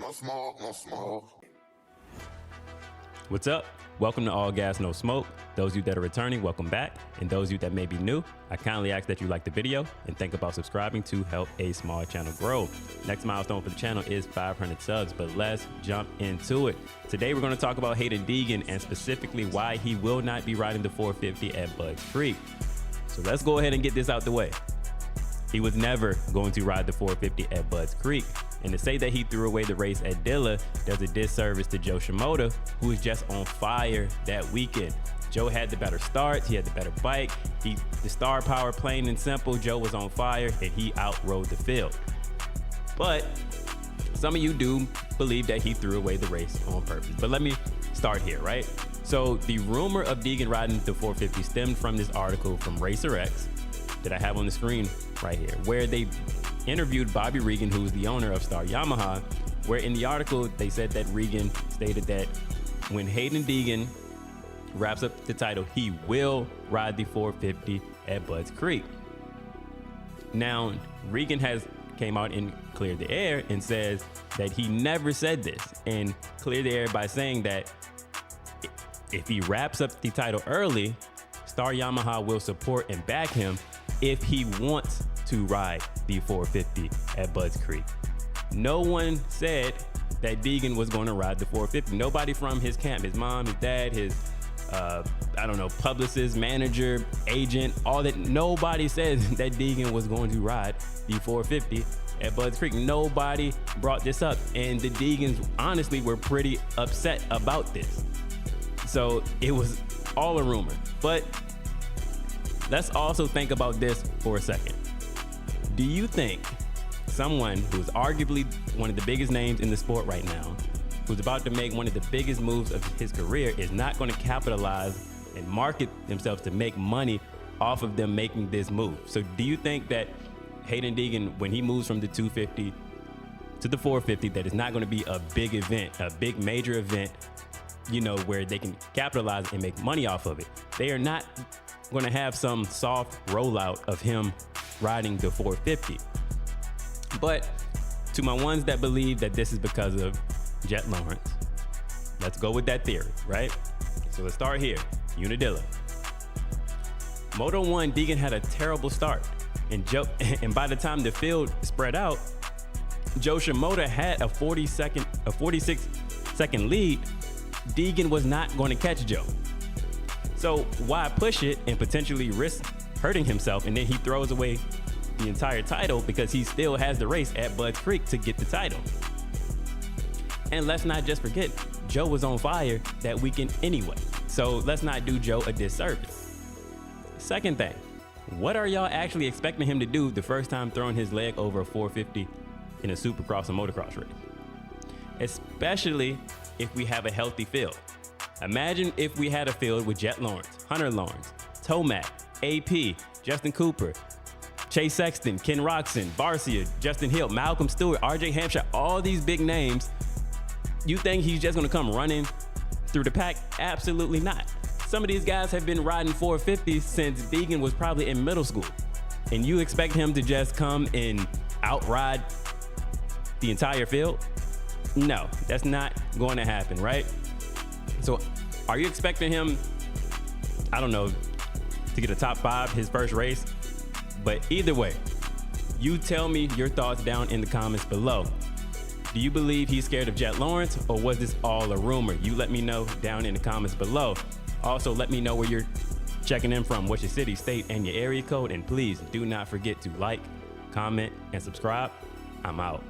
No smoke, no smoke. What's up? Welcome to All Gas, No Smoke. Those of you that are returning, welcome back. And those of you that may be new, I kindly ask that you like the video and think about subscribing to help a small channel grow. Next milestone for the channel is 500 subs, but let's jump into it. Today, we're going to talk about Haiden Deegan and specifically why he will not be riding the 450 at Budds Creek. So let's go ahead and get this out the way. He was never going to ride the 450 at Budds Creek. And to say that he threw away the race at Dilla does a disservice to Joe Shimoda, who is just on fire that weekend. Joe had the better starts, he had the better bike, the star power, plain and simple. Joe was on fire and he outrode the field. But some of you do believe that he threw away the race on purpose. But let me start here, right? So the rumor of Deegan riding the 450 stemmed from this article from Racer X that I have on the screen right here, where they interviewed Bobby Regan, who's the owner of Star Yamaha, where in the article they said that Regan stated that when Haiden Deegan wraps up the title, he will ride the 450 at Budds Creek. Now, Regan has came out and cleared the air and says that he never said this, and cleared the air by saying that if he wraps up the title early, Star Yamaha will support and back him if he wants to ride the 450 at Budds Creek. No one said that Deegan was going to ride the 450. Nobody from his camp, his mom, his dad, his, I don't know, publicist, manager, agent, all that. Nobody said that Deegan was going to ride the 450 at Budds Creek. Nobody brought this up. And the Deegans honestly were pretty upset about this. So it was all a rumor. But let's also think about this for a second. Do you think someone who's arguably one of the biggest names in the sport right now, who's about to make one of the biggest moves of his career, is not going to capitalize and market themselves to make money off of them making this move? So do you think that Haiden Deegan, when he moves from the 250 to the 450, that is not going to be a big event, a big major event, you know, where they can capitalize and make money off of it? They are not going to have some soft rollout of him riding the 450. But to my ones that believe that this is because of Jet Lawrence, let's go with that theory, right? So let's start here. Unadilla. Moto 1, Deegan had a terrible start, and by the time the field spread out, Joe Shimoda had a 46-second lead. Deegan was not going to catch Joe. So why push it and potentially risk hurting himself, and then he throws away the entire title because he still has the race at Budds Creek to get the title? And let's not just forget, Joe was on fire that weekend anyway. So let's not do Joe a disservice. Second thing, what are y'all actually expecting him to do the first time throwing his leg over a 450 in a supercross or motocross race? Especially if we have a healthy field. Imagine if we had a field with Jet Lawrence, Hunter Lawrence, Tomac, AP, Justin Cooper, Chase Sexton, Ken Roxon, Barcia, Justin Hill, Malcolm Stewart, RJ Hampshire, all these big names. You think he's just gonna come running through the pack? Absolutely not. Some of these guys have been riding 450 since Deegan was probably in middle school. And you expect him to just come and outride the entire field? No, that's not going to happen, right? So are you expecting him, I don't know, to get a top 5 his first race? But either way, you tell me your thoughts down in the comments below. Do you believe he's scared of Jet Lawrence, or was this all a rumor? You let me know down in the comments below. Also, let me know where you're checking in from, what's your city, state, and your area code. And please do not forget to like, comment, and subscribe. I'm out.